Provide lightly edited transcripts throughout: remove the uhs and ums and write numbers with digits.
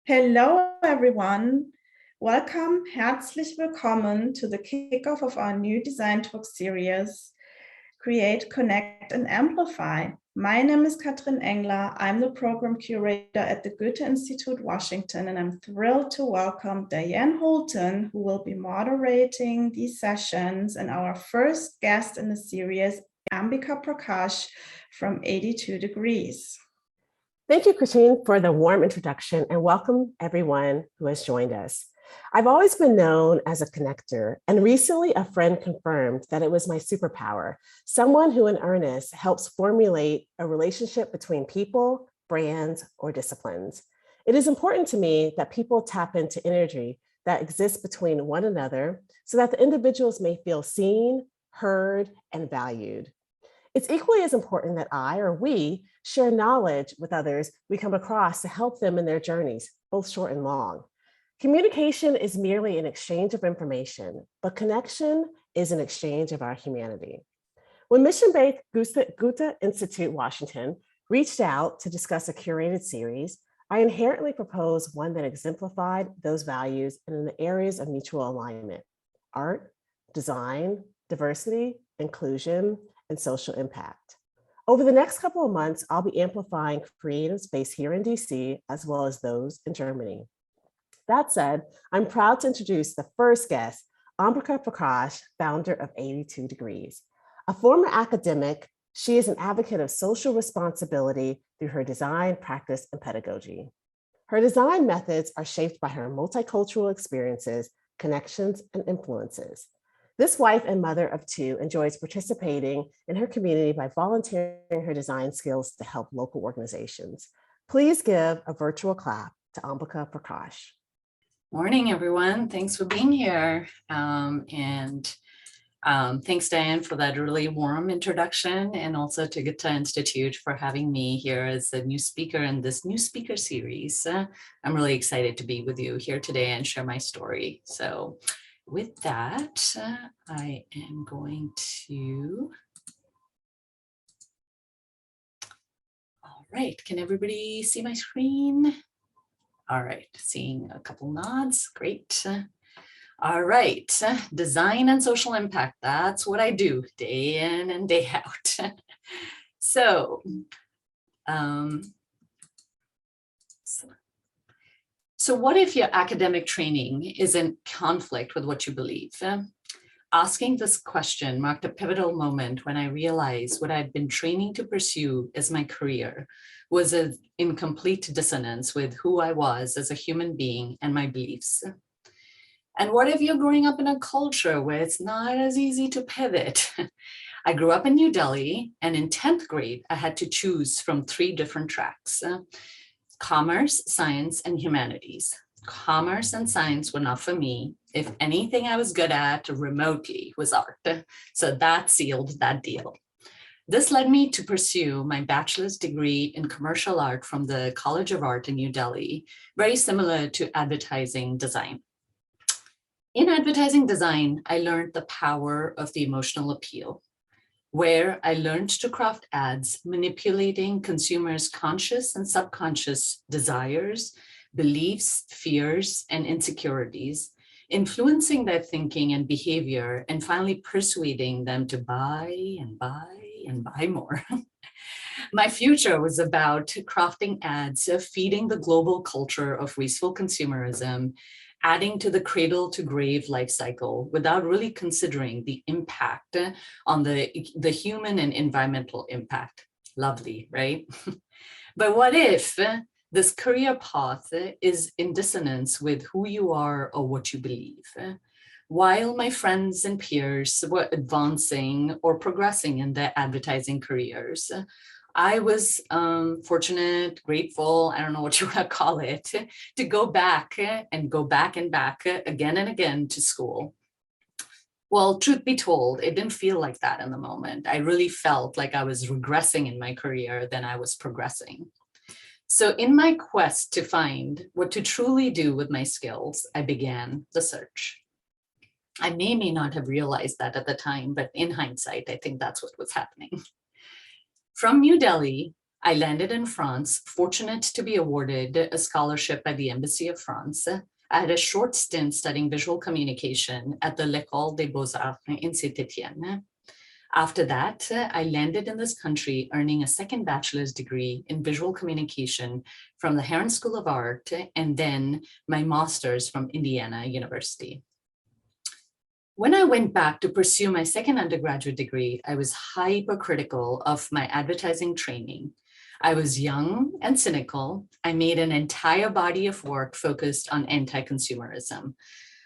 Hello, everyone. Welcome, herzlich willkommen to the kickoff of our new design talk series, Create, Connect, and Amplify. My name is Katrin Engler. I'm the program curator at the Goethe-Institut, Washington, and I'm thrilled to welcome Dian Holton, who will be moderating these sessions, and our first guest in the series, Ambika Prakash from 82 Degrees. Thank you, Christine, for the warm introduction, and welcome everyone who has joined us. I've always been known as a connector, and recently a friend confirmed that it was my superpower, someone who in earnest helps formulate a relationship between people, brands, or disciplines. It is important to me that people tap into energy that exists between one another so that the individuals may feel seen, heard, and valued. It's equally as important that I or we share knowledge with others we come across to help them in their journeys, both short and long. Communication is merely an exchange of information, but connection is an exchange of our humanity. When mission-based Goethe-Institut, Washington reached out to discuss a curated series, I inherently proposed one that exemplified those values in the areas of mutual alignment: art, design, diversity, inclusion, and social impact. Over the next couple of months, I'll be amplifying creative space here in DC, as well as those in Germany. That said, I'm proud to introduce the first guest, Ambika Prakash, founder of 82 Degrees. A former academic, she is an advocate of social responsibility through her design, practice, and pedagogy. Her design methods are shaped by her multicultural experiences, connections, and influences. This wife and mother of two enjoys participating in her community by volunteering her design skills to help local organizations. Please give a virtual clap to Ambika Prakash. Morning, everyone. Thanks for being here. Thanks, Diane, for that really warm introduction, and also to Goethe-Institut for having me here as a new speaker in this new speaker series. I'm really excited to be with you here today and share my story. So with that, I am going to, all right, can everybody see my screen? All right, seeing a couple nods, great. All right, design and social impact, that's what I do day in and day out. So what if your academic training is in conflict with what you believe? Asking this question marked a pivotal moment when I realized what I'd been training to pursue as my career was in complete dissonance with who I was as a human being and my beliefs. And what if you're growing up in a culture where it's not as easy to pivot? I grew up in New Delhi, and in 10th grade, I had to choose from 3 different tracks: commerce, science, and humanities. Commerce and science were not for me. If anything I was good at remotely was art. So that sealed that deal. This led me to pursue my bachelor's degree in commercial art from the College of Art in New Delhi, very similar to advertising design. In advertising design, I learned the power of the emotional appeal, where I learned to craft ads manipulating consumers' conscious and subconscious desires, beliefs, fears, and insecurities, influencing their thinking and behavior, and finally persuading them to buy and buy and buy more. My future was about crafting ads, feeding the global culture of wasteful consumerism, adding to the cradle to grave life cycle without really considering the impact on the human and environmental impact. Lovely, right? But what if this career path is in dissonance with who you are or what you believe? While my friends and peers were advancing or progressing in their advertising careers, I was fortunate, grateful, I don't know what you want to call it, to go back and back again and again to school. Well, truth be told, it didn't feel like that in the moment. I really felt like I was regressing in my career than I was progressing. So in my quest to find what to truly do with my skills, I began the search. I may not have realized that at the time, but in hindsight, I think that's what was happening. From New Delhi, I landed in France, fortunate to be awarded a scholarship by the Embassy of France. I had a short stint studying visual communication at the L'École des Beaux-Arts in Saint-Étienne. After that, I landed in this country earning a second bachelor's degree in visual communication from the Herron School of Art, and then my master's from Indiana University. When I went back to pursue my second undergraduate degree, I was hypercritical of my advertising training. I was young and cynical. I made an entire body of work focused on anti-consumerism.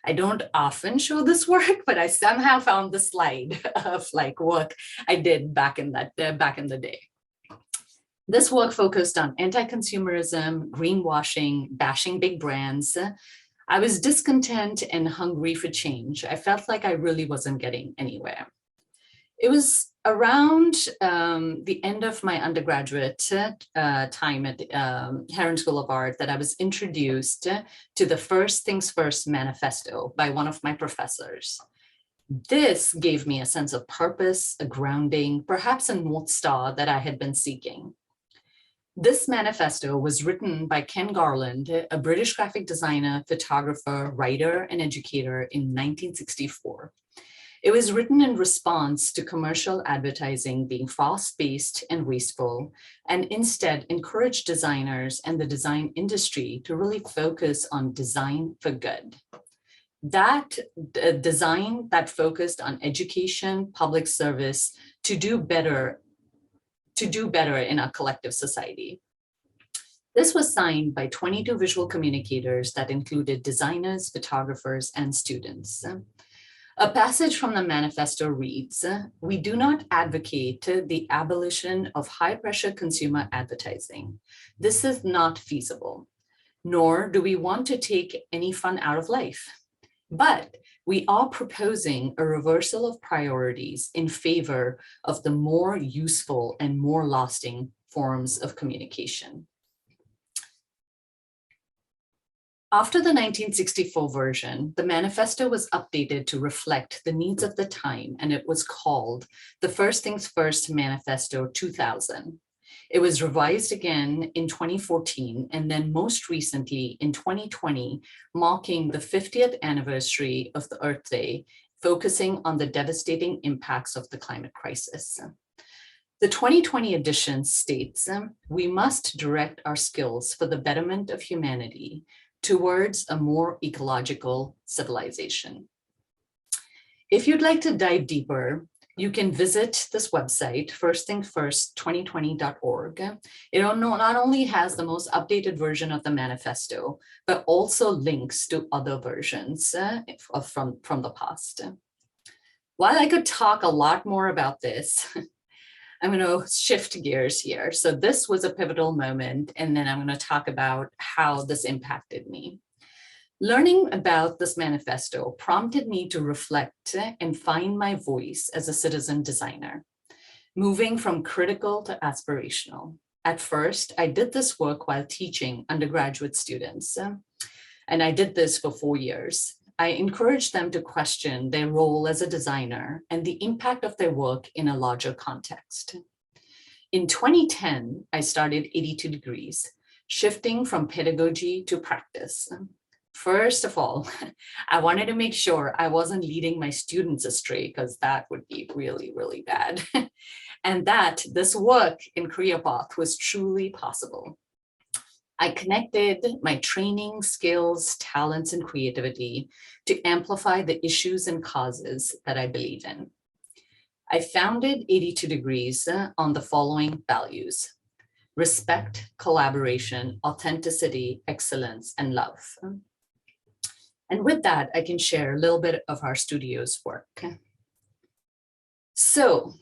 I don't often show this work, but I somehow found the slide of work I did back in the day. This work focused on anti-consumerism, greenwashing, bashing big brands. I was discontent and hungry for change. I felt like I really wasn't getting anywhere. It was around the end of my undergraduate time at Herron School of Art that I was introduced to the First Things First manifesto by one of my professors. This gave me a sense of purpose, a grounding, perhaps a North Star that I had been seeking. This manifesto was written by Ken Garland, a British graphic designer, photographer, writer, and educator in 1964. It was written in response to commercial advertising being fast-paced and wasteful, and instead encouraged designers and the design industry to really focus on design for good. That design that focused on education, public service, to do better in our collective society. This was signed by 22 visual communicators that included designers, photographers, and students. A passage from the manifesto reads, "We do not advocate the abolition of high-pressure consumer advertising. This is not feasible, nor do we want to take any fun out of life. But we are proposing a reversal of priorities in favor of the more useful and more lasting forms of communication." After the 1964 version, the manifesto was updated to reflect the needs of the time, and it was called the First Things First Manifesto 2000. It was revised again in 2014, and then most recently in 2020, marking the 50th anniversary of the Earth Day, focusing on the devastating impacts of the climate crisis. The 2020 edition states, "We must direct our skills for the betterment of humanity towards a more ecological civilization." If you'd like to dive deeper, you can visit this website, firstthingsfirst2020.org. It not only has the most updated version of the manifesto, but also links to other versions from the past. While I could talk a lot more about this, I'm going to shift gears here. So this was a pivotal moment, and then I'm going to talk about how this impacted me. Learning about this manifesto prompted me to reflect and find my voice as a citizen designer, moving from critical to aspirational. At first, I did this work while teaching undergraduate students, and I did this for 4 years. I encouraged them to question their role as a designer and the impact of their work in a larger context. In 2010, I started 82 Degrees, shifting from pedagogy to practice. First of all, I wanted to make sure I wasn't leading my students astray, because that would be really, really bad. And that this work in career path was truly possible. I connected my training, skills, talents, and creativity to amplify the issues and causes that I believe in. I founded 82 Degrees on the following values: respect, collaboration, authenticity, excellence, and love. And with that, I can share a little bit of our studio's work. So,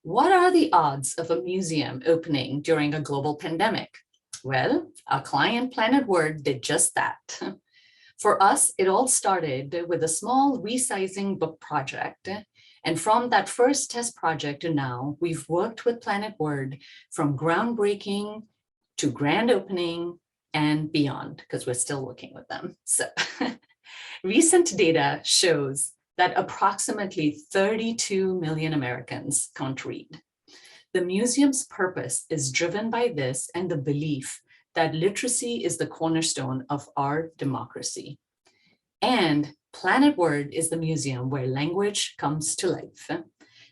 what are the odds of a museum opening during a global pandemic? Well, our client Planet Word did just that. For us, it all started with a small resizing book project. And from that first test project to now, we've worked with Planet Word from groundbreaking to grand opening and beyond, because we're still working with them. So recent data shows that approximately 32 million Americans can't read. The museum's purpose is driven by this and the belief that literacy is the cornerstone of our democracy. And Planet Word is the museum where language comes to life.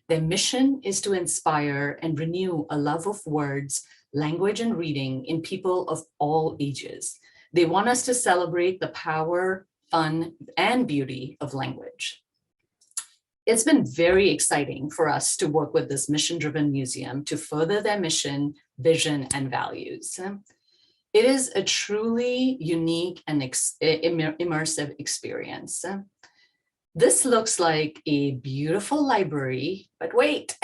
Their mission is to inspire and renew a love of words, language, and reading in people of all ages. They want us to celebrate the power, fun, and beauty of language. It's been very exciting for us to work with this mission-driven museum to further their mission, vision, and values. It is a truly unique and immersive experience. This looks like a beautiful library, but wait,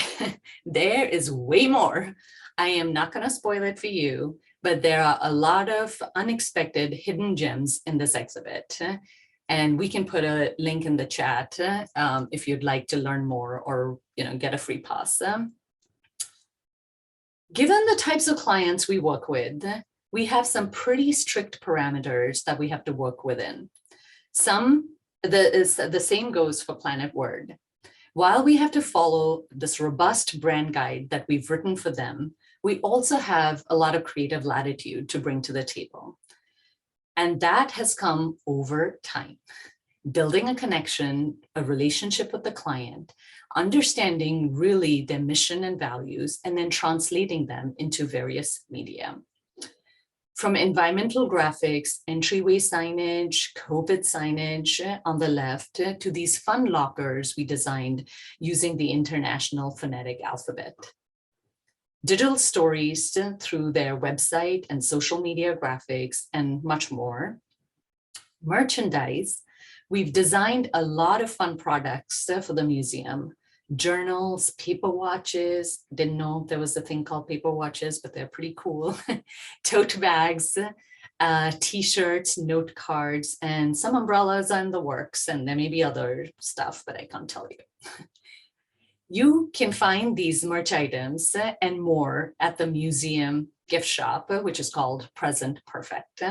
there is way more. I am not going to spoil it for you, but there are a lot of unexpected hidden gems in this exhibit. And we can put a link in the chat if you'd like to learn more or get a free pass. Given the types of clients we work with, we have some pretty strict parameters that we have to work within. The same goes for Planet Word. While we have to follow this robust brand guide that we've written for them, we also have a lot of creative latitude to bring to the table. And that has come over time. Building a connection, a relationship with the client, understanding really their mission and values, and then translating them into various media. From environmental graphics, entryway signage, COVID signage on the left, to these fun lockers we designed using the International Phonetic Alphabet. Digital stories through their website and social media graphics, and much more. Merchandise, we've designed a lot of fun products for the museum. Journals, paper watches, didn't know there was a thing called paper watches, but they're pretty cool. Tote bags, t-shirts, note cards, and some umbrellas are in the works, and there may be other stuff, but I can't tell you. You can find these merch items and more at the museum gift shop, which is called Present Perfect.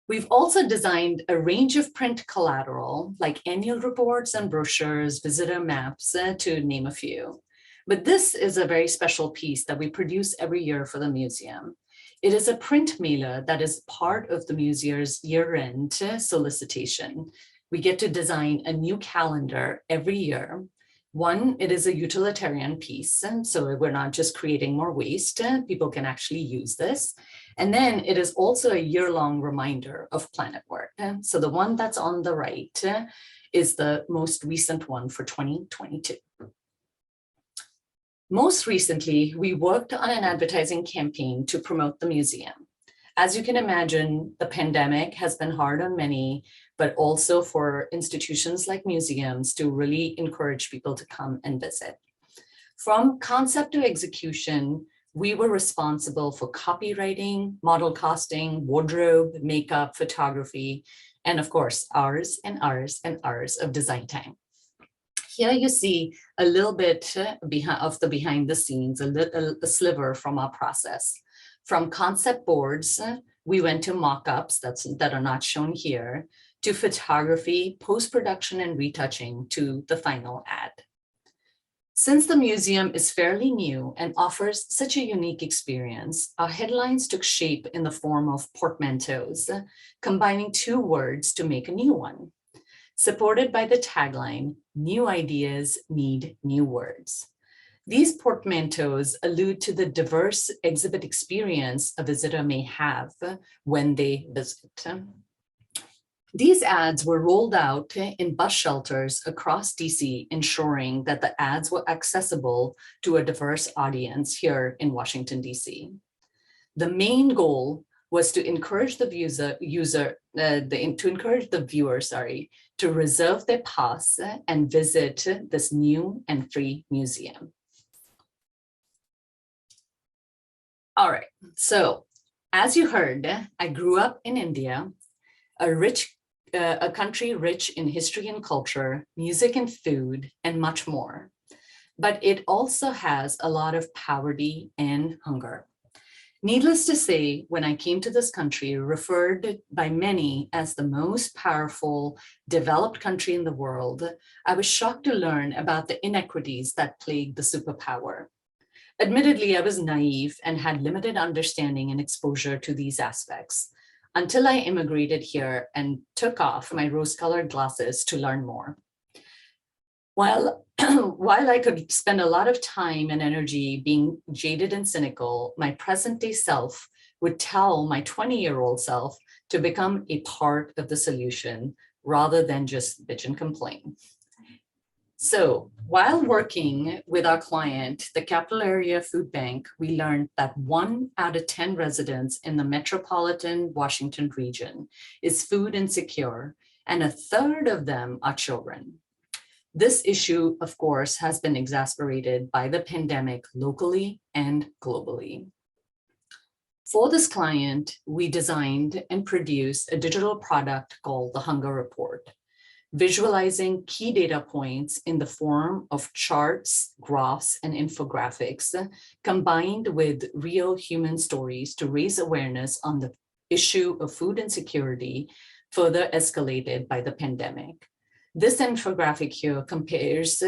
We've also designed a range of print collateral, like annual reports and brochures, visitor maps, to name a few. But this is a very special piece that we produce every year for the museum. It is a print mailer that is part of the museum's year-end solicitation. We get to design a new calendar every year. One, it is a utilitarian piece, and so we're not just creating more waste. People can actually use this. And then it is also a year-long reminder of Planet Word. So the one that's on the right is the most recent one for 2022. Most recently, we worked on an advertising campaign to promote the museum. As you can imagine, the pandemic has been hard on many, but also for institutions like museums to really encourage people to come and visit. From concept to execution, we were responsible for copywriting, model costing, wardrobe, makeup, photography, and of course, hours and hours and hours of design time. Here you see a little bit of the behind the scenes, a sliver from our process. From concept boards, we went to mock-ups that are not shown here, to photography, post-production, and retouching, to the final ad. Since the museum is fairly new and offers such a unique experience, our headlines took shape in the form of portmanteaus, combining two words to make a new one, supported by the tagline, "New ideas need new words." These portmanteaus allude to the diverse exhibit experience a visitor may have when they visit. These ads were rolled out in bus shelters across DC, ensuring that the ads were accessible to a diverse audience here in Washington, DC. The main goal was to encourage the viewer to reserve their pass and visit this new and free museum. All right, so as you heard, I grew up in India, a country rich in history and culture, music and food, and much more. But it also has a lot of poverty and hunger. Needless to say, when I came to this country, referred by many as the most powerful, developed country in the world, I was shocked to learn about the inequities that plague the superpower. Admittedly, I was naive and had limited understanding and exposure to these aspects until I immigrated here and took off my rose-colored glasses to learn more. While I could spend a lot of time and energy being jaded and cynical, my present-day self would tell my 20-year-old self to become a part of the solution rather than just bitch and complain. So while working with our client, the Capital Area Food Bank, we learned that 1 out of 10 residents in the metropolitan Washington region is food insecure, and 1/3 of them are children. This issue, of course, has been exacerbated by the pandemic locally and globally. For this client, we designed and produced a digital product called the Hunger Report, visualizing key data points in the form of charts, graphs, and infographics, combined with real human stories to raise awareness on the issue of food insecurity, further escalated by the pandemic. This infographic here compares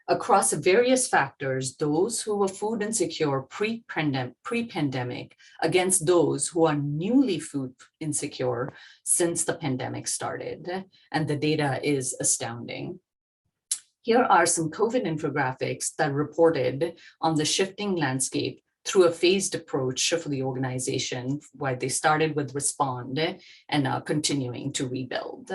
across various factors those who were food insecure pre-pandemic against those who are newly food insecure since the pandemic started, and the data is astounding. Here are some COVID infographics that reported on the shifting landscape through a phased approach for the organization, where they started with respond and are continuing to rebuild.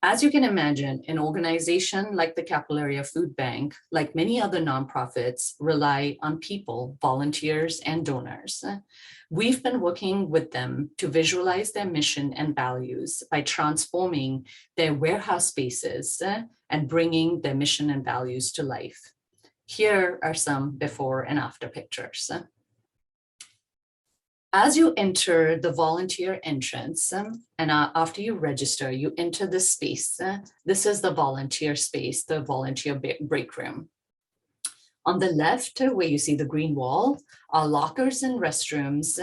As you can imagine, an organization like the Capital Area Food Bank, like many other nonprofits, rely on people, volunteers, and donors. We've been working with them to visualize their mission and values by transforming their warehouse spaces and bringing their mission and values to life. Here are some before and after pictures. As you enter the volunteer entrance, and after you register, you enter this space. This is the volunteer space, the volunteer break room. On the left, where you see the green wall, are lockers and restrooms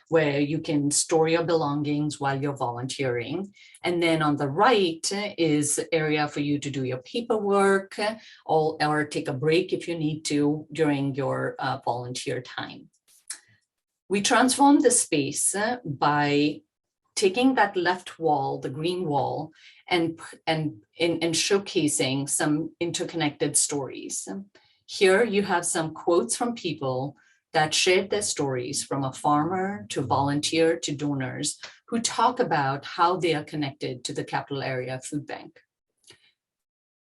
where you can store your belongings while you're volunteering. And then on the right is the area for you to do your paperwork or take a break if you need to during your volunteer time. We transformed the space by taking that left wall, the green wall, and showcasing some interconnected stories. Here you have some quotes from people that shared their stories, from a farmer to volunteer to donors, who talk about how they are connected to the Capital Area Food Bank.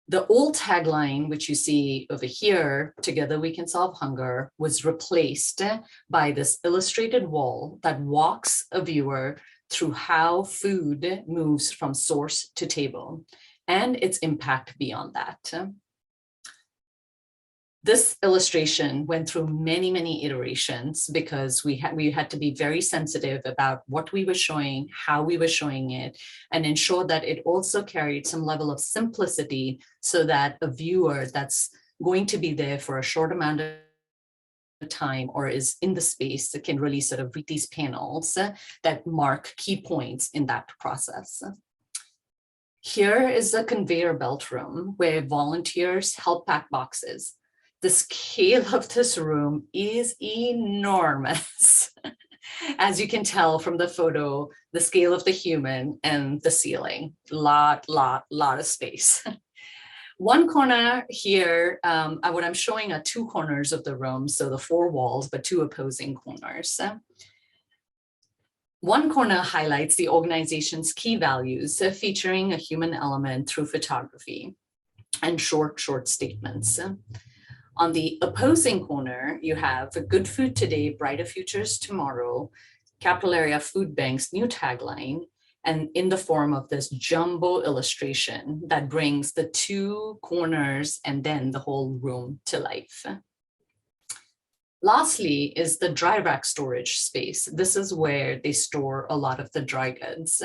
The old tagline, which you see over here, "Together we can solve hunger," was replaced by this illustrated wall that walks a viewer through how food moves from source to table and its impact beyond that. This illustration went through many, many iterations because we had to be very sensitive about what we were showing, how we were showing it, and ensure that it also carried some level of simplicity so that a viewer that's going to be there for a short amount of time or is in the space that can really sort of read these panels that mark key points in that process. Here is the conveyor belt room where volunteers help pack boxes. The scale of this room is enormous. As you can tell from the photo, the scale of the human and the ceiling, lot of space. One corner here, what I'm showing are 2 corners of the room, so the 4 walls, but 2 opposing corners. One corner highlights the organization's key values, featuring a human element through photography and short statements. On the opposing corner, you have "Good food today, brighter futures tomorrow," Capital Area Food Bank's new tagline, and in the form of this jumbo illustration that brings the 2 corners and then the whole room to life. Lastly is the dry rack storage space. This is where they store a lot of the dry goods.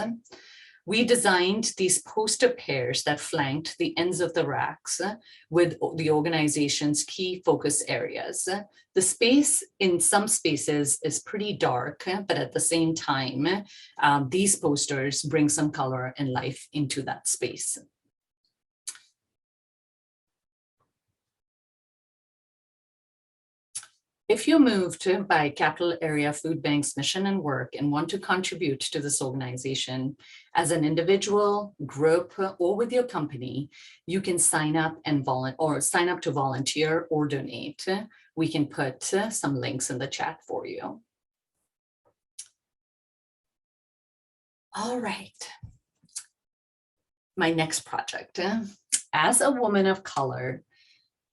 We designed these poster pairs that flanked the ends of the racks with the organization's key focus areas. The space in some spaces is pretty dark, but at the same time, these posters bring some color and life into that space. If you're moved by Capital Area Food Bank's mission and work and want to contribute to this organization as an individual, group, or with your company, you can sign up and sign up to volunteer or donate. We can put some links in the chat for you. All right. My next project. As a woman of color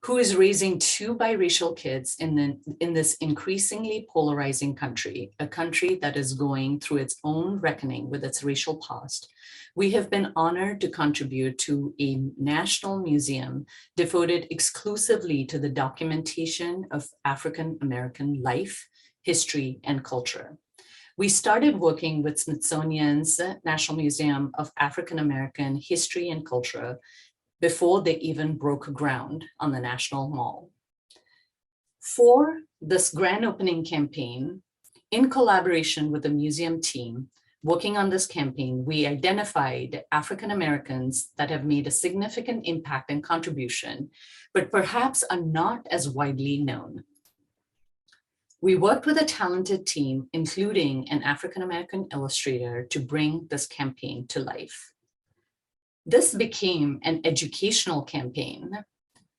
who is raising 2 biracial kids in this increasingly polarizing country, a country that is going through its own reckoning with its racial past, we have been honored to contribute to a national museum devoted exclusively to the documentation of African American life, history, and culture. We started working with Smithsonian's National Museum of African American History and Culture before they even broke ground on the National Mall. For this grand opening campaign, in collaboration with the museum team working on this campaign, we identified African Americans that have made a significant impact and contribution, but perhaps are not as widely known. We worked with a talented team, including an African American illustrator, to bring this campaign to life. This became an educational campaign,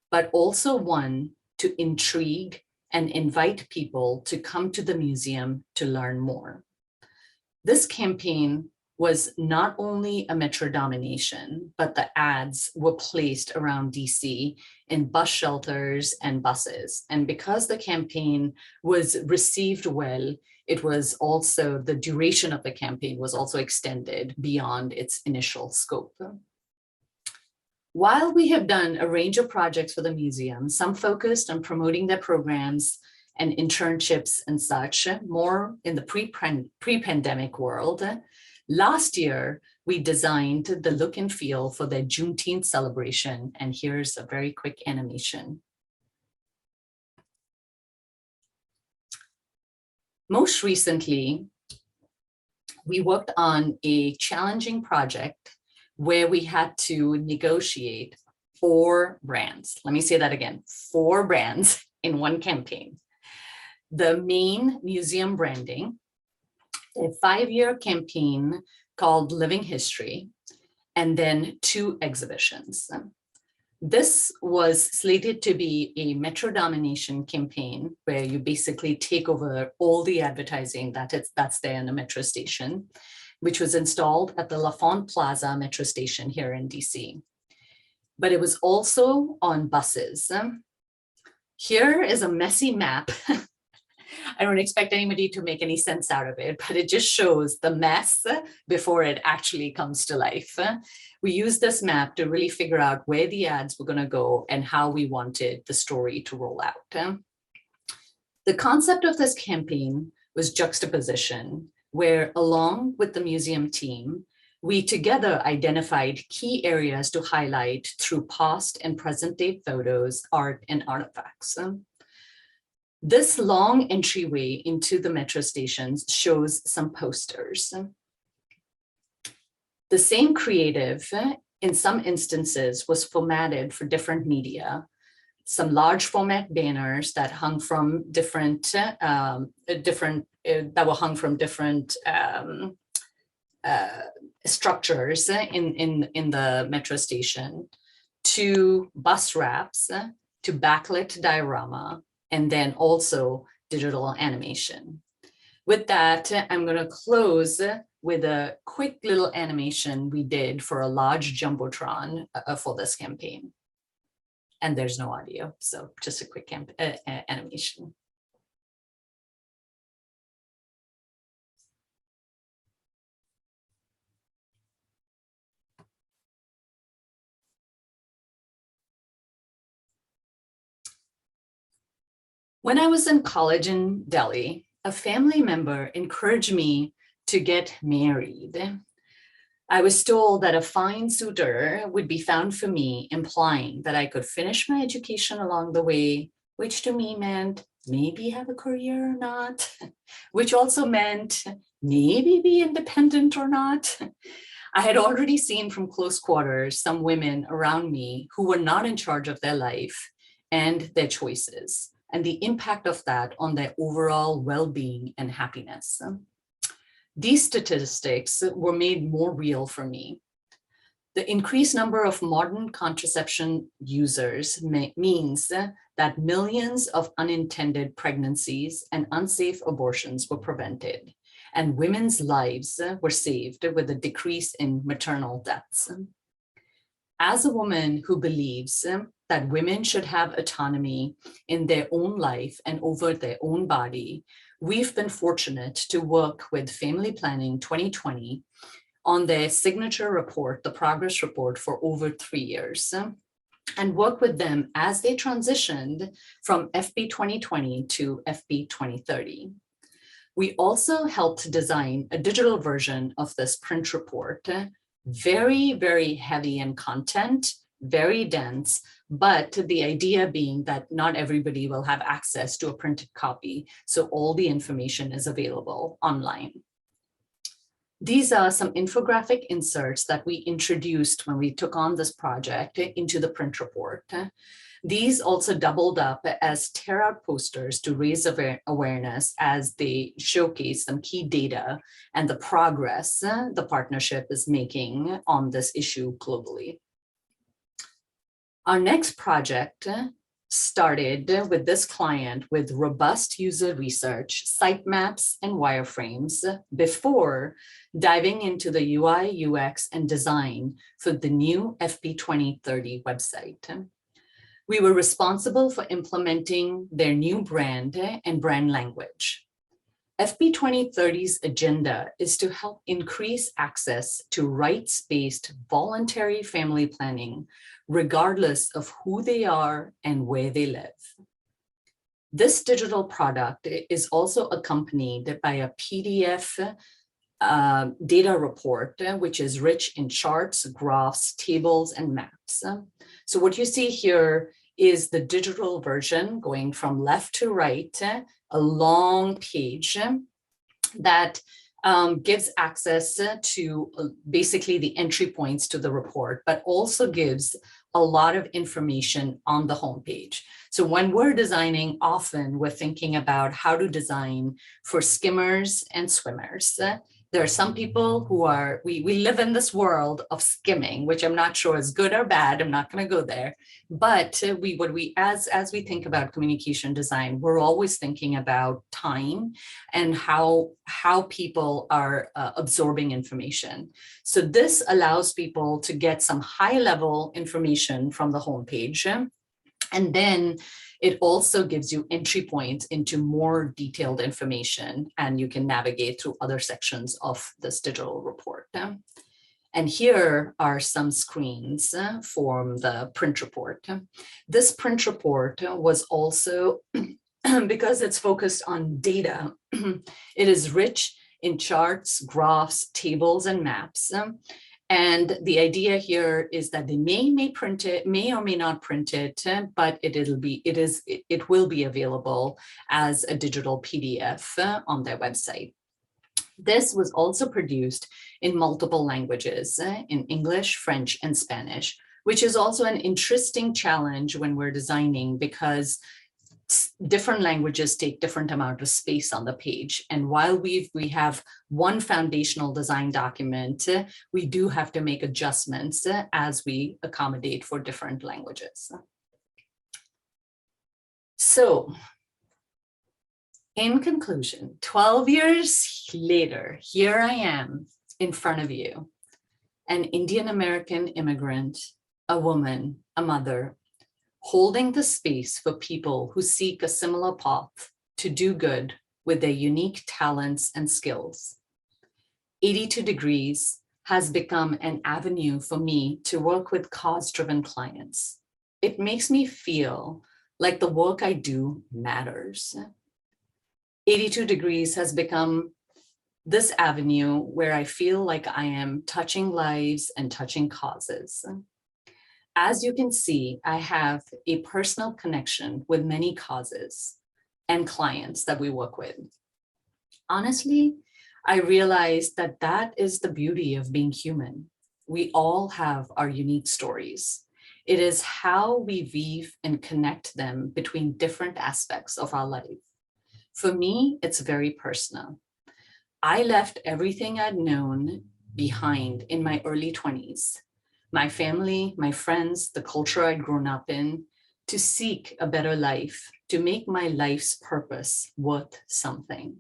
but also one to intrigue and invite people to come to the museum to learn more. This campaign was not only a metro domination, but the ads were placed around DC in bus shelters and buses. And because the campaign was received well, it was also, the duration of the campaign was also extended beyond its initial scope. While we have done a range of projects for the museum, some focused on promoting their programs and internships and such, more in the pre-pandemic world, last year, we designed the look and feel for their Juneteenth celebration, and here's a very quick animation. Most recently, we worked on a challenging project where we had to negotiate 4 brands. Let me say that again, 4 brands in one campaign. The main museum branding, a 5-year campaign called Living History, and then 2 exhibitions. This was slated to be a metro domination campaign where you basically take over all the advertising that's there in the metro station, which was installed at the Lafont Plaza metro station here in DC. But it was also on buses. Here is a messy map. I don't expect anybody to make any sense out of it, but it just shows the mess before it actually comes to life. We used this map to really figure out where the ads were going to go and how we wanted the story to roll out. The concept of this campaign was juxtaposition, where along with the museum team, we together identified key areas to highlight through past and present day photos, art, and artifacts. This long entryway into the metro stations shows some posters. The same creative, in some instances, was formatted for different media. Some large format banners that hung from different structures in the metro station, to bus wraps, to backlit diorama, and then also digital animation. With that, I'm going to close with a quick little animation we did for a large jumbotron for this campaign. And there's no audio, so just a quick animation. When I was in college in Delhi, a family member encouraged me to get married. I was told that a fine suitor would be found for me, implying that I could finish my education along the way, which to me meant maybe have a career or not, which also meant maybe be independent or not. I had already seen from close quarters some women around me who were not in charge of their life and their choices, and the impact of that on their overall well-being and happiness. These statistics were made more real for me. The increased number of modern contraception users means that millions of unintended pregnancies and unsafe abortions were prevented, and women's lives were saved with a decrease in maternal deaths. As a woman who believes that women should have autonomy in their own life and over their own body, we've been fortunate to work with Family Planning 2020 on their signature report, the progress report, for over 3 years, and work with them as they transitioned from FP 2020 to FP 2030. We also helped design a digital version of this print report, very, very heavy in content, very dense, but the idea being that not everybody will have access to a printed copy, so all the information is available online. These are some infographic inserts that we introduced when we took on this project into the print report. These also doubled up as tear-out posters to raise awareness as they showcase some key data and the progress the partnership is making on this issue globally. Our next project started with this client with robust user research, sitemaps, and wireframes before diving into the UI, UX, and design for the new FP 2030 website. We were responsible for implementing their new brand and brand language. FP 2030's agenda is to help increase access to rights-based voluntary family planning, regardless of who they are and where they live. This digital product is also accompanied by a PDF data report, which is rich in charts, graphs, tables, and maps. So what you see here is the digital version going from left to right, a long page that gives access to basically the entry points to the report, but also gives a lot of information on the homepage. So when we're designing, often we're thinking about how to design for skimmers and swimmers. There are some people who are, we live in this world of skimming, which I'm not sure is good or bad. I'm not going to go there. But as we think about communication design, we're always thinking about time and how people are absorbing information. So this allows people to get some high level information from the homepage. And then it also gives you entry points into more detailed information, and you can navigate through other sections of this digital report. And here are some screens for the print report. This print report was also, because it's focused on data, it is rich in charts, graphs, tables, and maps. And the idea here is that they may print it, may or may not print it, but it will be available as a digital PDF on their website. This was also produced in multiple languages, in English, French, and Spanish, which is also an interesting challenge when we're designing, because different languages take different amount of space on the page. And while we have one foundational design document, we do have to make adjustments as we accommodate for different languages. So, in conclusion, 12 years later, here I am in front of you, an Indian American immigrant, a woman, a mother, holding the space for people who seek a similar path to do good with their unique talents and skills. 82 Degrees has become an avenue for me to work with cause-driven clients. It makes me feel like the work I do matters. 82 Degrees has become this avenue where I feel like I am touching lives and touching causes. As you can see, I have a personal connection with many causes and clients that we work with. Honestly, I realized that that is the beauty of being human. We all have our unique stories, It is how we weave and connect them between different aspects of our life. For me, it's very personal. I left everything I'd known behind in my early 20s, my family, my friends, the culture I'd grown up in, to seek a better life, to make my life's purpose worth something.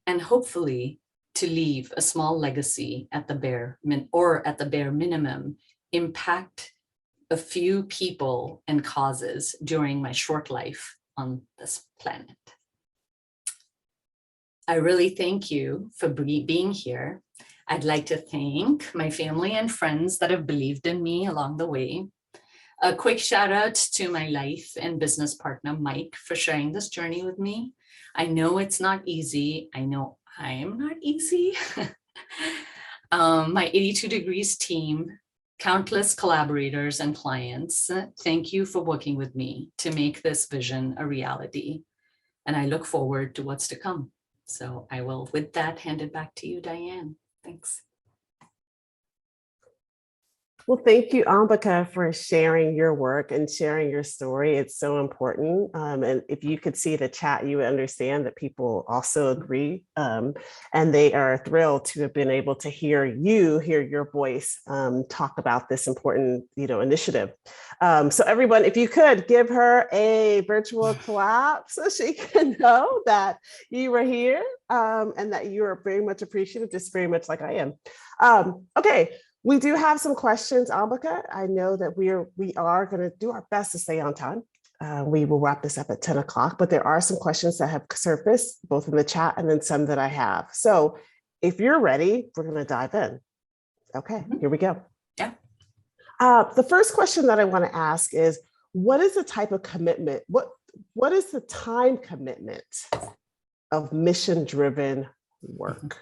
And hopefully to leave a small legacy at the bare minimum, impact a few people and causes during my short life on this planet. I really thank you for being here. I'd like to thank my family and friends that have believed in me along the way. A quick shout out to my life and business partner, Mike, for sharing this journey with me. I know it's not easy. I know I'm not easy. My 82 Degrees team, countless collaborators and clients, thank you for working with me to make this vision a reality. And I look forward to what's to come. So I will, with that, hand it back to you, Diane. Thanks. Well, thank you, Ambika, for sharing your work and sharing your story. It's so important. And if you could see the chat, you would understand that people also agree. And they are thrilled to have been able to hear your voice talk about this important, initiative. So everyone, if you could give her a virtual clap so she can know that you were here and that you are very much appreciative, just very much like I am. Okay. We do have some questions, Ambika. I know that we are going to do our best to stay on time. We will wrap this up at 10 o'clock, but there are some questions that have surfaced, both in the chat and then some that I have. So if you're ready, we're going to dive in. Okay, here we go. Yeah. The first question that I want to ask is, what is the type of commitment? What is the time commitment of mission-driven work?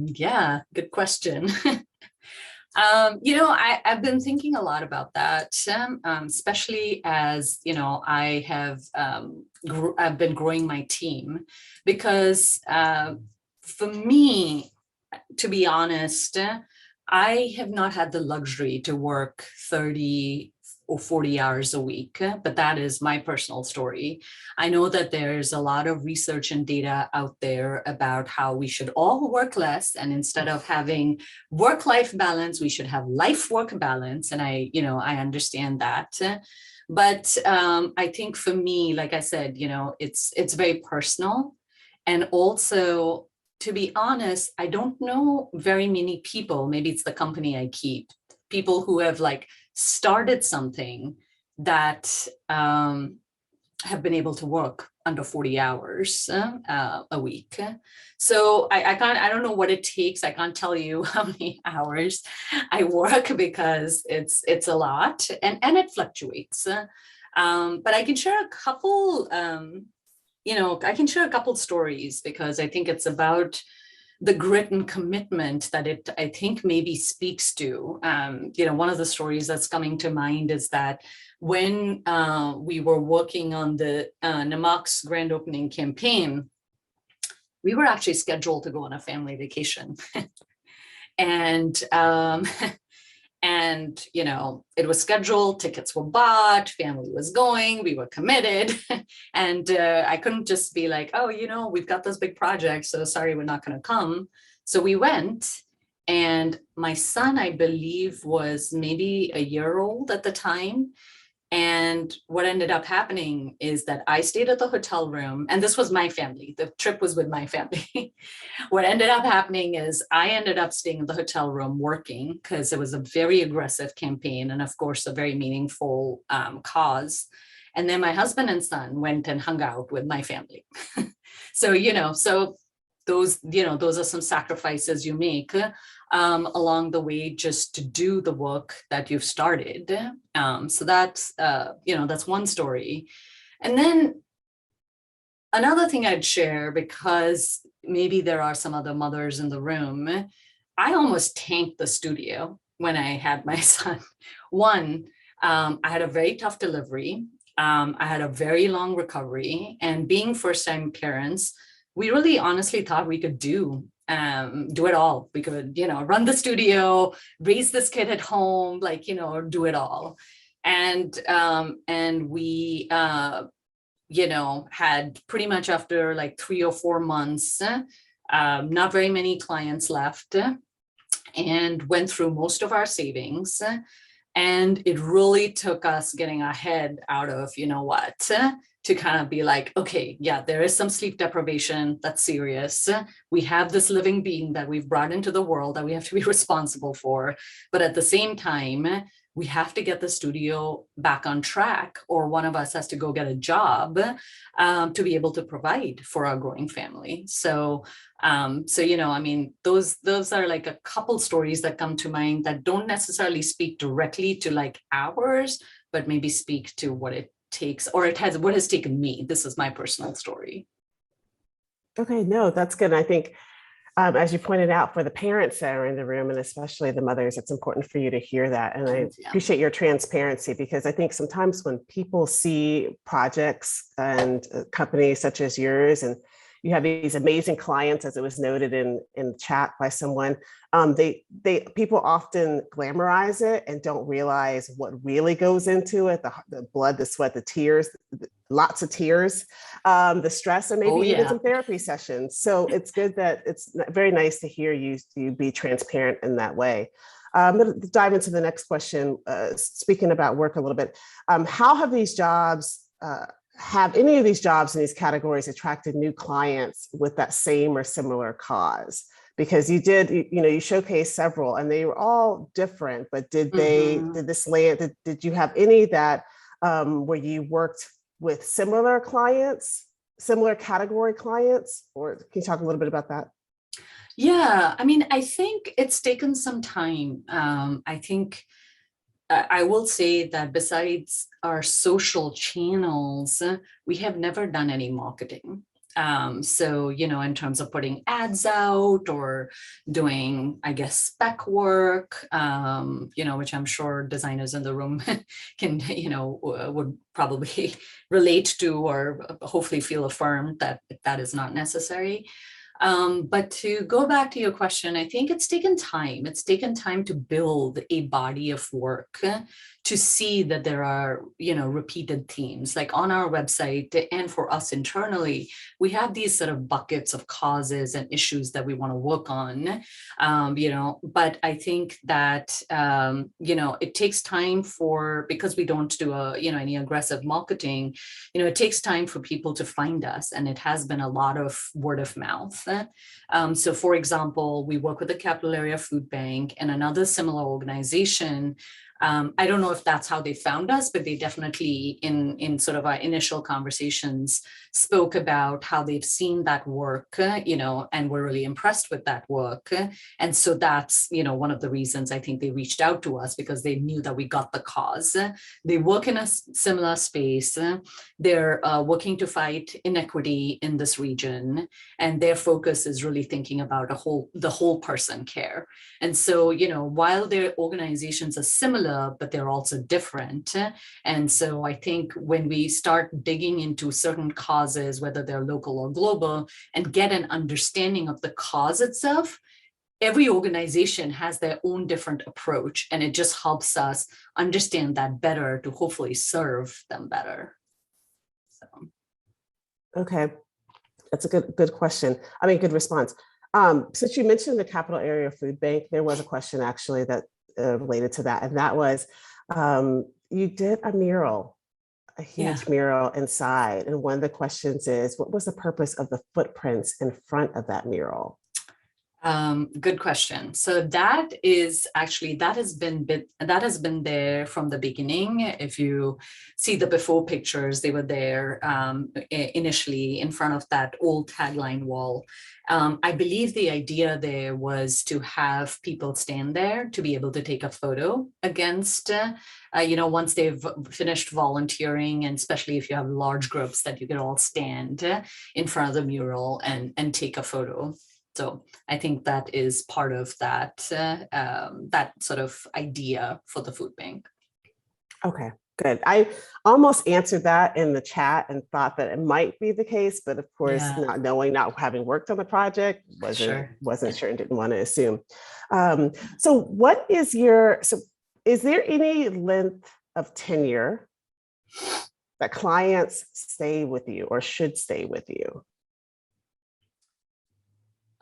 Yeah, good question. I've been thinking a lot about that, especially as, I've been growing my team, because for me, to be honest, I have not had the luxury to work 30 or 40 hours a week, but that is my personal story. I know that there's a lot of research and data out there about how we should all work less, and instead of having work-life balance, we should have life-work balance. And I understand that. But I think for me, like I said, it's very personal. And also, to be honest, I don't know very many people, maybe it's the company I keep, people who have started something that have been able to work under 40 hours a week. So I don't know what it takes. I can't tell you how many hours I work because it's a lot and it fluctuates. But I can share a couple, stories because I think it's about the grit and commitment that I think maybe speaks to. One of the stories that's coming to mind is that when we were working on the Namak's grand opening campaign, we were actually scheduled to go on a family vacation. And it was scheduled, tickets were bought, family was going, we were committed. And I couldn't just be like, oh, we've got this big project, so sorry, we're not going to come. So we went, and my son, I believe, was maybe a year old at the time. And what ended up happening is that I stayed at the hotel room, and this was my family. The trip was with my family. What ended up happening is I ended up staying in the hotel room working because it was a very aggressive campaign and, of course, a very meaningful cause. And then my husband and son went and hung out with my family. So those are some sacrifices you make along the way just to do the work that you've started. So that's one story. And then another thing I'd share, because maybe there are some other mothers in the room, I almost tanked the studio when I had my son. One, I had a very tough delivery. I had a very long recovery, and being first-time parents, we really honestly thought we could do do it all. We could, run the studio, raise this kid at home, do it all. And we, had pretty much after like 3 or 4 months, not very many clients left, and went through most of our savings. And it really took us getting our head out of, to kind of be like, okay, yeah, there is some sleep deprivation that's serious. We have this living being that we've brought into the world that we have to be responsible for. But at the same time, we have to get the studio back on track, or one of us has to go get a job to be able to provide for our growing family. So, those are like a couple stories that come to mind that don't necessarily speak directly to like ours, but maybe speak to what it takes, or what has taken me. This is my personal story. Okay, no, that's good. I think, as you pointed out, for the parents that are in the room, and especially the mothers, it's important for you to hear that. And I appreciate your transparency, because I think sometimes when people see projects and companies such as yours, and you have these amazing clients, as it was noted in chat by someone, people often glamorize it and don't realize what really goes into it: the blood, the sweat, the tears, lots of tears, the stress, and maybe even some therapy sessions. So it's good that it's very nice to hear you be transparent in that way. I'm going to dive into the next question, speaking about work a little bit. How have these jobs, have any of these jobs in these categories attracted new clients with that same or similar cause? Because you did, you showcased several, and they were all different, but did you have any that where you worked with similar clients, similar category clients? Or can you talk a little bit about that? Yeah, I mean, I think it's taken some time. I think I will say that besides our social channels, we have never done any marketing. So, in terms of putting ads out or doing, I guess, spec work, which I'm sure designers in the room can, would probably relate to, or hopefully feel affirmed that that is not necessary. But to go back to your question, I think it's taken time. It's taken time to build a body of work to see that there are, repeated themes. Like on our website and for us internally, we have these sort of buckets of causes and issues that we want to work on, but I think that, it takes time because we don't do any aggressive marketing, it takes time for people to find us, and it has been a lot of word of mouth. So for example, we work with the Capital Area Food Bank and another similar organization. I don't know if that's how they found us, but they definitely in sort of our initial conversations spoke about how they've seen that work, and were really impressed with that work. And so that's, one of the reasons I think they reached out to us, because they knew that we got the cause. They work in a similar space. They're working to fight inequity in this region, and their focus is really thinking about the whole person care. And so, while their organizations are similar, but they're also different. And so I think when we start digging into certain causes, whether they're local or global, and get an understanding of the cause itself, every organization has their own different approach, and it just helps us understand that better to hopefully serve them better. So. Okay, that's a good question. I mean, good response. Since you mentioned the Capital Area Food Bank, there was a question actually that related to that, and that was, you did a mural, a huge mural inside, and one of the questions is, what was the purpose of the footprints in front of that mural? Good question. So that has been there from the beginning. If you see the before pictures, they were there initially in front of that old tagline wall. I believe the idea there was to have people stand there to be able to take a photo against, once they've finished volunteering, and especially if you have large groups, that you could all stand in front of the mural and take a photo. So I think that is part of that that sort of idea for the food bank. Okay, Good. I almost answered that in the chat and thought that it might be the case, but of course, Yeah, not knowing, not having worked on the project, sure. wasn't sure and didn't want to assume. So is there any length of tenure that clients stay with you or should stay with you?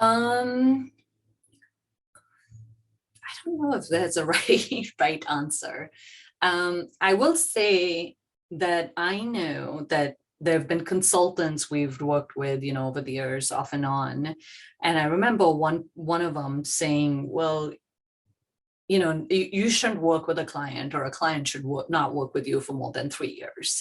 I don't know if there's a right answer. I will say that I know that there have been consultants we've worked with, over the years, off and on. And I remember one of them saying, well, you shouldn't work with a client, or a client should not work with you for more than 3 years,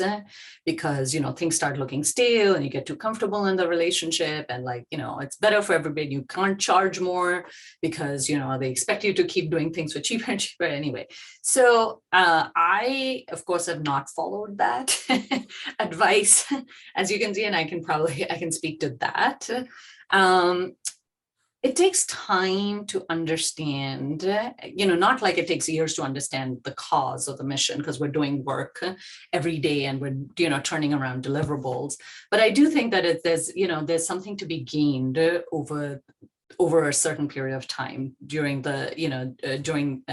because, things start looking stale and you get too comfortable in the relationship, and it's better for everybody. You can't charge more because, they expect you to keep doing things for cheaper and cheaper anyway. So I, of course, have not followed that advice, as you can see, and I can speak to that. It takes time to understand, not like it takes years to understand the cause of the mission, because we're doing work every day and we're, turning around deliverables. But I do think that there's something to be gained over a certain period of time during the, during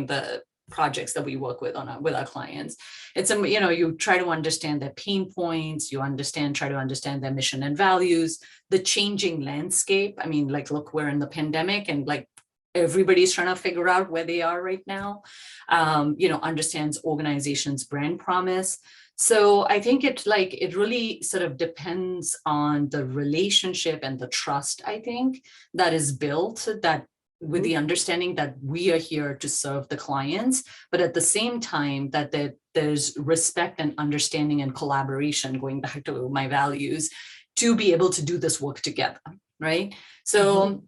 the projects that we work with with our clients. It's you try to understand their pain points, try to understand their mission and values, the changing landscape. I mean, look, we're in the pandemic, and everybody's trying to figure out where they are right now. Understands organization's brand promise. So I think it really sort of depends on the relationship and the trust, I think, that is built, that with the understanding that we are here to serve the clients, but at the same time that there's respect and understanding and collaboration, going back to my values, to be able to do this work together, right? So,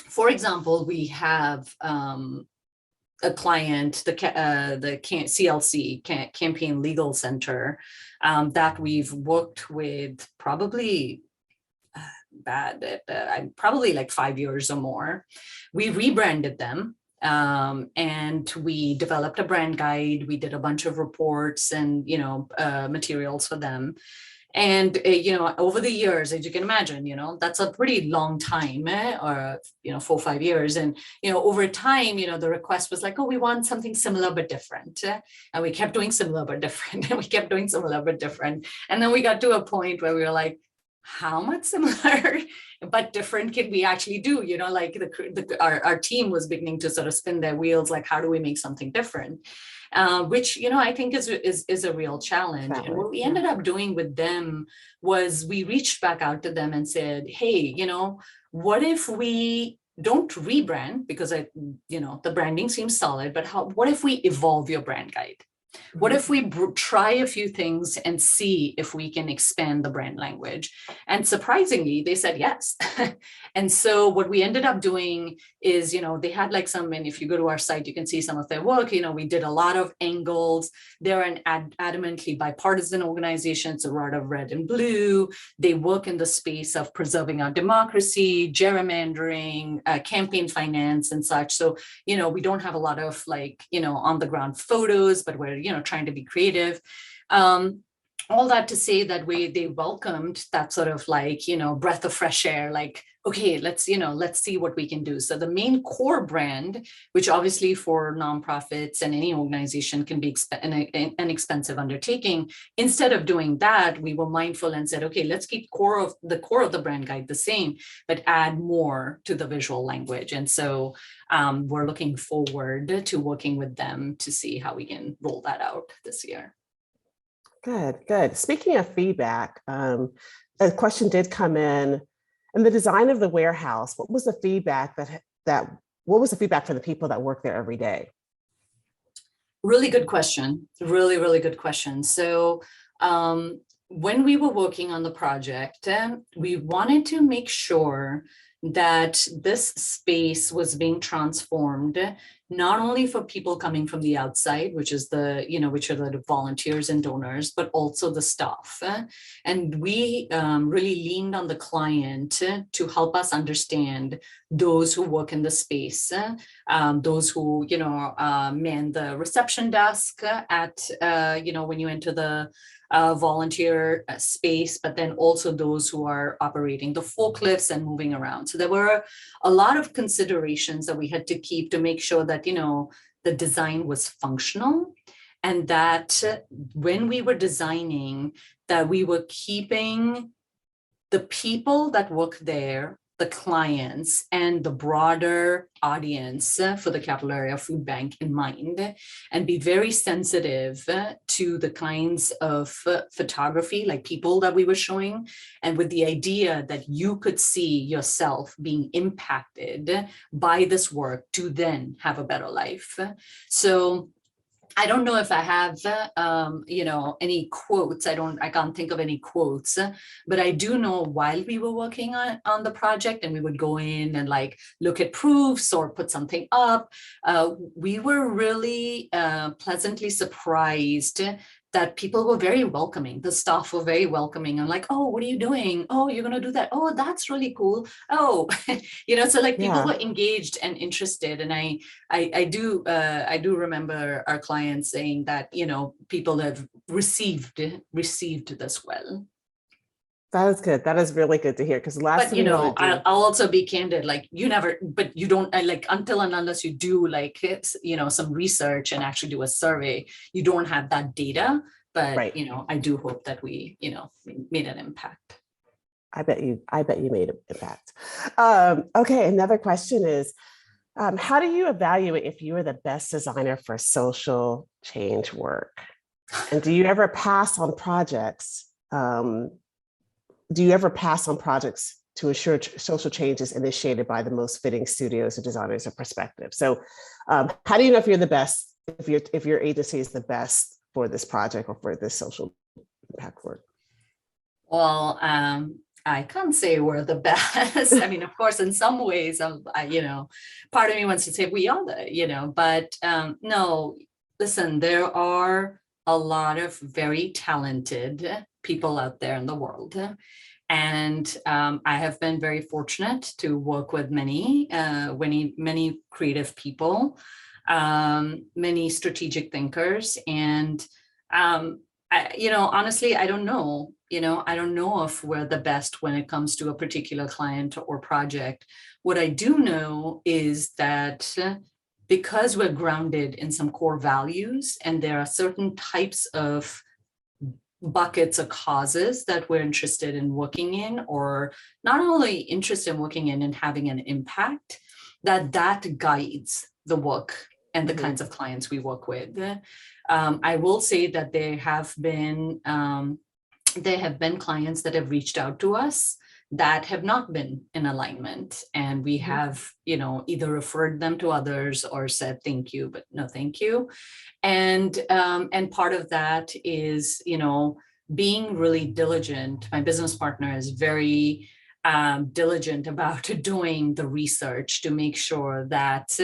for example, we have a client, the CLC, Campaign Legal Center, that we've worked with probably probably 5 years or more. We rebranded them, and we developed a brand guide. We did a bunch of reports and materials for them. And over the years, as you can imagine, that's a pretty long time, or 4 or 5 years. And over time, the request was like, oh, we want something similar but different, and we kept doing similar but different, and we kept doing similar but different. And then we got to a point where we were like, how much similar but different can we actually do? Our team was beginning to sort of spin their wheels, like, how do we make something different? Which, I think is a real challenge. And what we ended up doing with them was we reached back out to them and said, hey, what if we don't rebrand, because the branding seems solid, but what if we evolve your brand guide? What if we try a few things and see if we can expand the brand language? And surprisingly, they said yes. And so what we ended up doing is, they had and if you go to our site, you can see some of their work. We did a lot of angles. They're an adamantly bipartisan organization. It's a lot of red and blue. They work in the space of preserving our democracy, gerrymandering, campaign finance and such. So, we don't have a lot of on the ground photos, but we're, trying to be creative. All that to say that they welcomed that sort of breath of fresh air, okay, let's see what we can do. So the main core brand, which obviously for nonprofits and any organization can be an expensive undertaking, instead of doing that, we were mindful and said, okay, let's keep the core of the brand guide the same, but add more to the visual language. And so we're looking forward to working with them to see how we can roll that out this year. Good. Speaking of feedback, a question did come in the design of the warehouse. What was the feedback what was the feedback for the people that work there every day? Really good question. Really, really good question. So when we were working on the project, we wanted to make sure that this space was being transformed not only for people coming from the outside, which is which are the volunteers and donors, but also the staff. And we really leaned on the client to help us understand those who work in the space, those who, man the reception desk at, when you enter the volunteer space, but then also those who are operating the forklifts and moving around. So there were a lot of considerations that we had to keep to make sure that, the design was functional, and that when we were designing, that we were keeping the people that work there, the clients, and the broader audience for the Capital Area Food Bank in mind, and be very sensitive to the kinds of photography, like people that we were showing, and with the idea that you could see yourself being impacted by this work to then have a better life. So I don't know if I have, any quotes. I can't think of any quotes, but I do know while we were working on the project and we would go in and look at proofs or put something up, we were really pleasantly surprised that people were very welcoming. The staff were very welcoming. I'm like, oh, what are you doing? Oh, you're going to do that. Oh, that's really cool. Oh, so people were engaged and interested. And I do remember our clients saying that, people have received this well. That is good. That is really good to hear. Because I'll also be candid. You don't until and unless you do some research and actually do a survey, you don't have that data. But right. I do hope that we made an impact. I bet you made an impact. Okay, another question is, how do you evaluate if you are the best designer for social change work? And do you ever pass on projects? To ensure social change is initiated by the most fitting studios or designers or perspective? So how do you know if you're the best, if your agency is the best for this project or for this social impact work? Well, I can't say we're the best. I mean, of course, in some ways, part of me wants to say we are but no, listen, there are a lot of very talented people out there in the world. And I have been very fortunate to work with many creative people, many strategic thinkers. And, honestly, I don't know. I don't know if we're the best when it comes to a particular client or project. What I do know is that because we're grounded in some core values, and there are certain types of buckets of causes that we're interested in working in, or not only interested in working in and having an impact, that guides the work and the kinds of clients we work with. I will say that there have been clients that have reached out to us that have not been in alignment, and we have either referred them to others or said thank you but no thank you. And part of that is being really diligent. My business partner is very diligent about doing the research to make sure that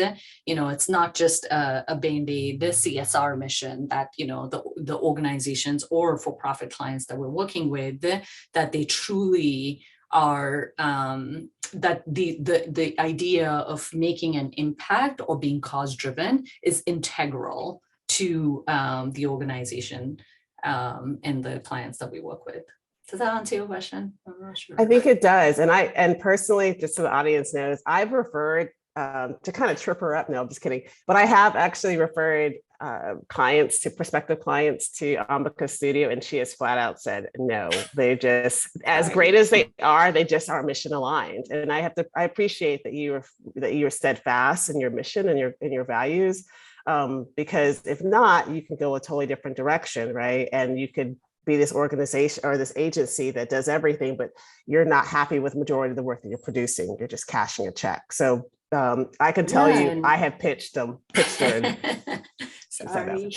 it's not just a Band-Aid CSR mission that the organizations or for-profit clients that we're working with, that they truly are, that the idea of making an impact or being cause driven is integral to the organization and the clients that we work with. Does that answer your question? I'm not sure. I think it does. And personally, just so the audience knows, I've referred to kind of trip her up. No, I'm just kidding. But I have actually referred prospective clients to Ambika Studio, and she has flat out said, no, they just, as great as they just aren't mission aligned. And I appreciate that you're steadfast in your mission and your values, because if not, you can go a totally different direction, right? And you could be this organization or this agency that does everything, but you're not happy with majority of the work that you're producing. You're just cashing a check. So I can tell you, I have pitched her. Sorry.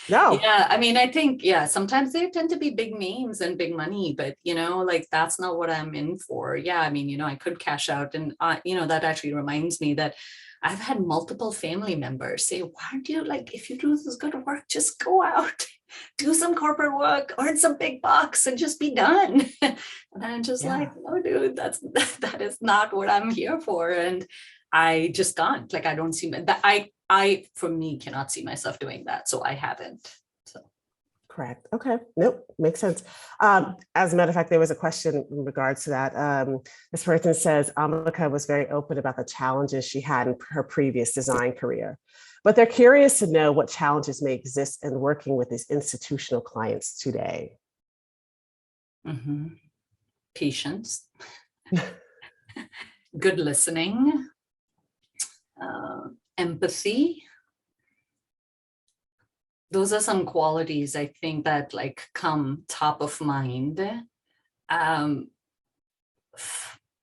No. Yeah, I mean, I think, sometimes they tend to be big names and big money, but, that's not what I'm in for. Yeah, I mean, I could cash out. And, that actually reminds me that I've had multiple family members say, why don't you, like, if you do this good work, just go out, do some corporate work, earn some big bucks and just be done. And I'm just like, no, dude, that is not what I'm here for. And I just can't, like, I don't see that. I, for me, cannot see myself doing that. So I haven't. So. Correct. Okay. Nope. Makes sense. As a matter of fact, there was a question in regards to that. This person says Amrika was very open about the challenges she had in her previous design career, but they're curious to know what challenges may exist in working with these institutional clients today. Mm-hmm. Patience, good listening, empathy. Those are some qualities I think that like come top of mind.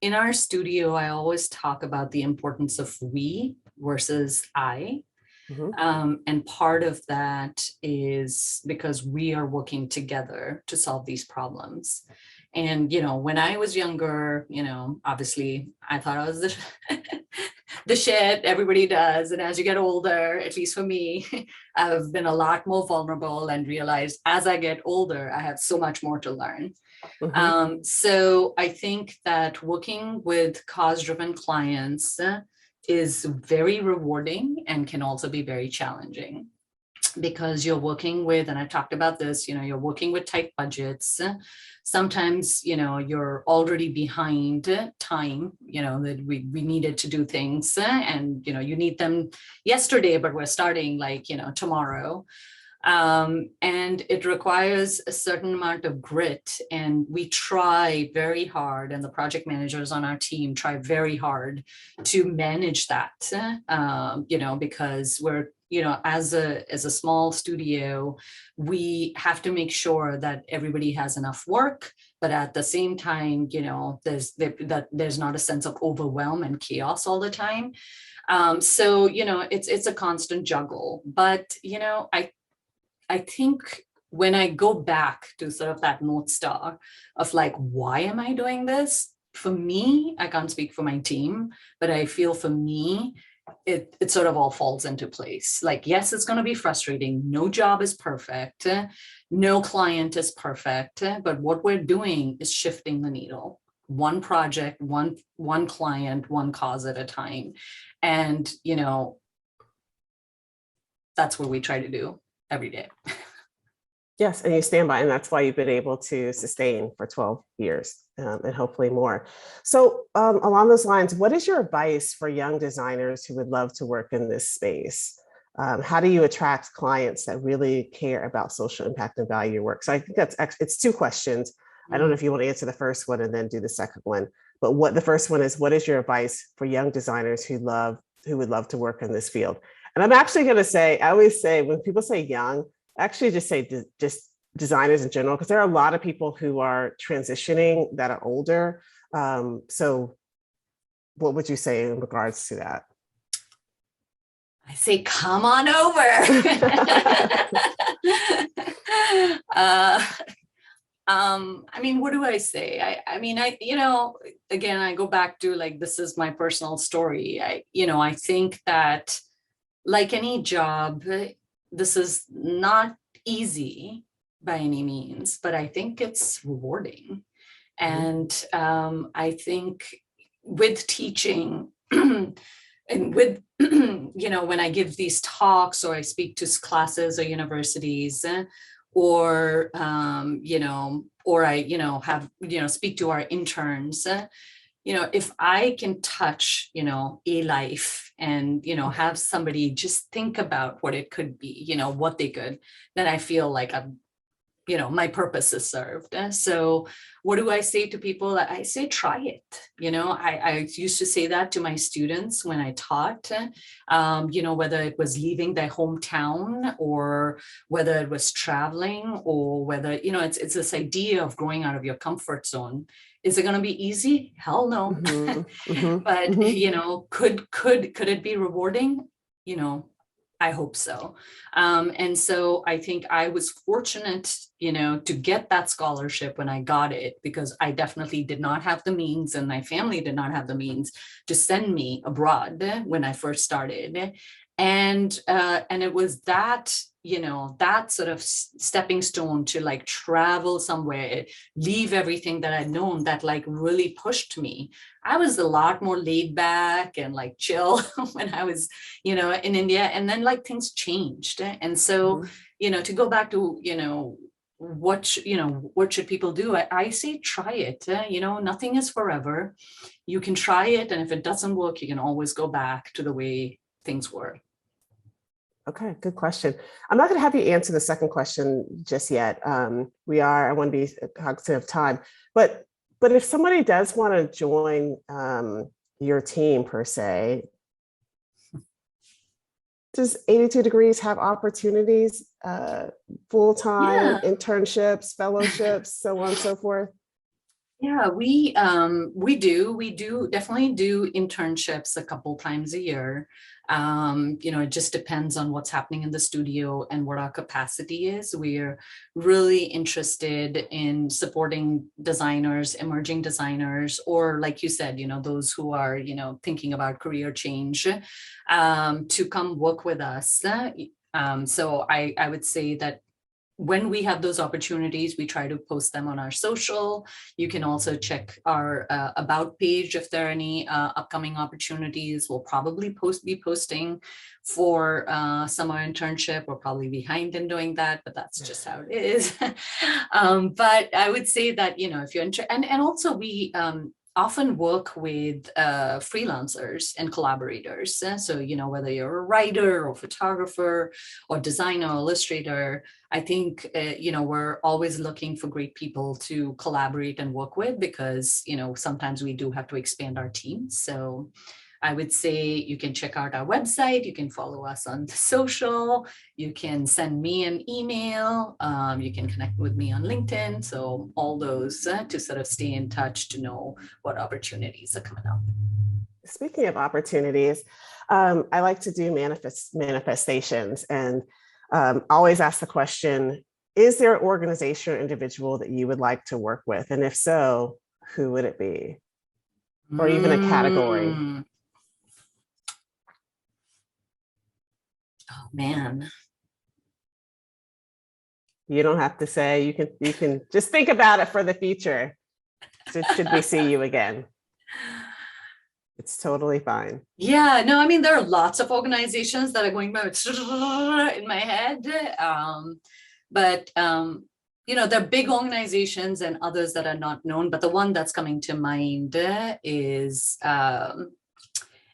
In our studio, I always talk about the importance of we versus I. Mm-hmm. And part of that is because we are working together to solve these problems. And, you know, when I was younger, you know, obviously I thought I was the shit, everybody does. And as you get older, at least for me, I've been a lot more vulnerable and realized as I get older, I have so much more to learn. Mm-hmm. So I think that working with cause-driven clients is very rewarding and can also be very challenging, because you're working with, and I talked about this, you know, you're working with tight budgets. Sometimes, you know, you're already behind time, you know, that we needed to do things and, you know, you need them yesterday, but we're starting like, you know, tomorrow. And it requires a certain amount of grit, and we try very hard, and the project managers on our team try very hard to manage that, you know, because we're, you know, as a small studio, we have to make sure that everybody has enough work, but at the same time, you know, there's not a sense of overwhelm and chaos all the time. So, you know, it's a constant juggle, but, you know, I think when I go back to sort of that North Star of like, why am I doing this? For me, I can't speak for my team, but I feel for me, it sort of all falls into place. Like, yes, it's going to be frustrating. No job is perfect. No client is perfect. But what we're doing is shifting the needle. One project, one client, one cause at a time. And, you know, that's what we try to do every day. Yes, and you stand by, and that's why you've been able to sustain for 12 years and hopefully more. So along those lines, what is your advice for young designers who would love to work in this space? How do you attract clients that really care about social impact and value your work? So I think it's two questions. I don't know if you want to answer the first one and then do the second one, but the first one is, what is your advice for young designers who would love to work in this field? And I'm actually going to say, I always say when people say young, actually just say just designers in general, because there are a lot of people who are transitioning that are older. So what would you say in regards to that? I say, come on over. I mean, what do I say? I mean, you know, again, I go back to like, this is my personal story. I think that like any job, this is not easy by any means, but I think it's rewarding. And I think with teaching and with, you know, when I give these talks or I speak to classes or universities or, you know, or I, you know, have, you know, speak to our interns, you know, if I can touch, you know, a life and, you know, have somebody just think about what it could be, you know, what they could, then I feel like I'm, you know, my purpose is served. So what do I say to people? I say, try it. You know, I used to say that to my students when I taught, you know, whether it was leaving their hometown or whether it was traveling or whether, you know, it's this idea of growing out of your comfort zone. Is it going to be easy? Hell no. But, you know, could it be rewarding? You know, I hope so. And so I think I was fortunate, to get that scholarship when I got it, because I definitely did not have the means, and my family did not have the means to send me abroad when I first started. And it was that, that sort of stepping stone to like travel somewhere, leave everything that I'd known, that like really pushed me. I was a lot more laid back and like chill when I was, in India, and then like things changed. And so, to go back to, what should people do? I say try it. Nothing is forever. You can try it, and if it doesn't work, you can always go back to the way things were. Okay, good question. I'm not going to have you answer the second question just yet. I want to be cognizant of time, but if somebody does want to join your team per se, does 82 Degrees have opportunities, full-time internships, fellowships, so on and so forth? Yeah, we do definitely do internships a couple times a year. It just depends on what's happening in the studio and what our capacity is. We're really interested in supporting designers, emerging designers, or like you said, those who are, thinking about career change, to come work with us. So I would say that when we have those opportunities, we try to post them on our social. You can also check our about page if there are any upcoming opportunities. We'll probably be posting for summer internship. We're probably behind in doing that, but that's just how it is. But I would say that, if you're interested, and also we often work with freelancers and collaborators. So, whether you're a writer or photographer or designer or illustrator, I think, we're always looking for great people to collaborate and work with, because, sometimes we do have to expand our team. So I would say you can check out our website. You can follow us on social. You can send me an email. You can connect with me on LinkedIn. So all those to sort of stay in touch to know what opportunities are coming up. Speaking of opportunities, I like to do manifestations, and always ask the question, is there an organization or individual that you would like to work with? And if so, who would it be? Or even a category? Oh man. You don't have to say, you can just think about it for the future. Should we see you again? It's totally fine. Yeah, no, I mean, there are lots of organizations that are going in my head. But there are big organizations and others that are not known, but the one that's coming to mind is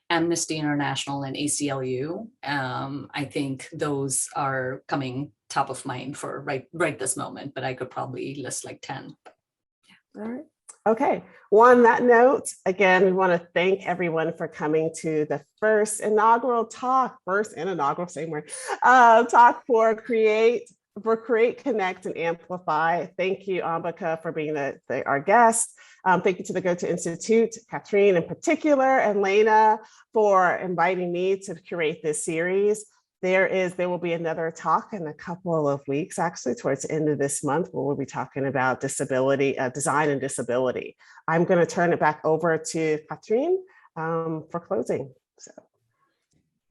Amnesty International and ACLU. I think those are coming top of mind for right this moment, but I could probably list like 10. Yeah. All right. Okay. Well, on that note, again, we want to thank everyone for coming to the first inaugural talk, same word, talk for Create, Connect, and Amplify. Thank you, Ambika, for being our guest. Thank you to the Goethe-Institut, Catherine in particular, and Lena for inviting me to curate this series. There will be another talk in a couple of weeks, actually, towards the end of this month, where we'll be talking about disability, design and disability. I'm going to turn it back over to Catherine for closing. So.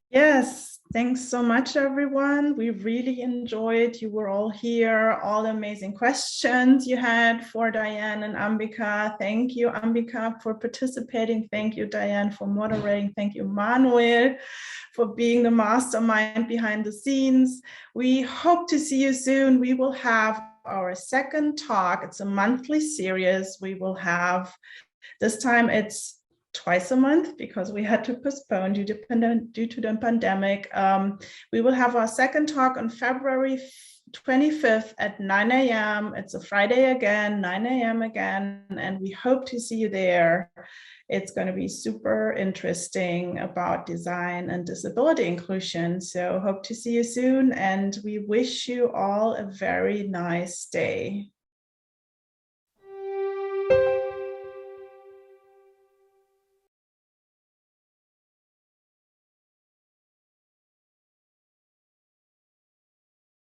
Yes, thanks so much, everyone. We really enjoyed. You were all here, all the amazing questions you had for Diane and Ambika. Thank you, Ambika, for participating. Thank you, Diane, for moderating. Thank you, Manuel, for being the mastermind behind the scenes. We hope to see you soon. We will have our second talk. It's a monthly series. We will have, this time it's twice a month because we had to postpone due to the pandemic. We will have our second talk on February 25th at 9 a.m. It's a Friday again, 9 a.m. again, and we hope to see you there. It's going to be super interesting about design and disability inclusion. So hope to see you soon, and we wish you all a very nice day.